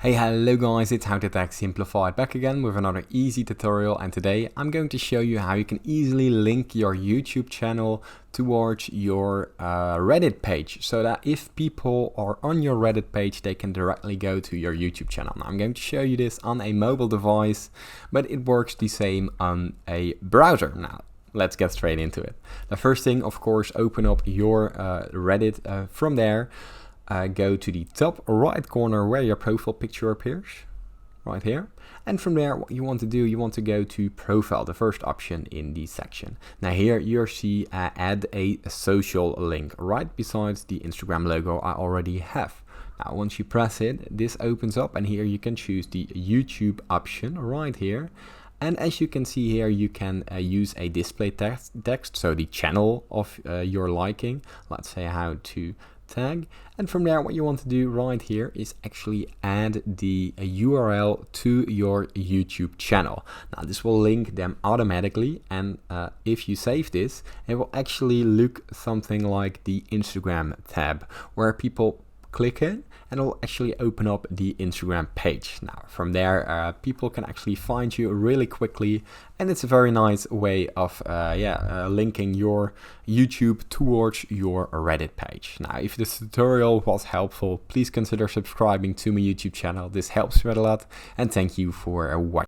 Hey, hello guys, it's How to Tech Simplified back again with another easy tutorial, and today I'm going to show you how you can easily link your YouTube channel towards your Reddit page, so that if people are on your Reddit page, they can directly go to your YouTube channel. Now I'm going to show you this on a mobile device, but it works the same on a browser. Now let's get straight into it. The first thing, of course, open up your Reddit. From there, go to the top right corner where your profile picture appears, right here. And from there, what you want to do, you want to go to profile, the first option in the section. Now here you see add a social link right beside the Instagram logo I already have. Now once you press it, this opens up, and here you can choose the YouTube option right here. And as you can see here, you can use a display text, so the channel of your liking, let's say how to tag. And from there, what you want to do right here is actually add the URL to your YouTube channel. Now this will link them automatically, and if you save this, it will actually look something like the Instagram tab, where people click it and it will actually open up the Instagram page. Now from there, people can actually find you really quickly, and it's a very nice way of linking your YouTube towards your Reddit page. Now if this tutorial was helpful, please consider subscribing to my YouTube channel. This helps me a lot, and thank you for watching.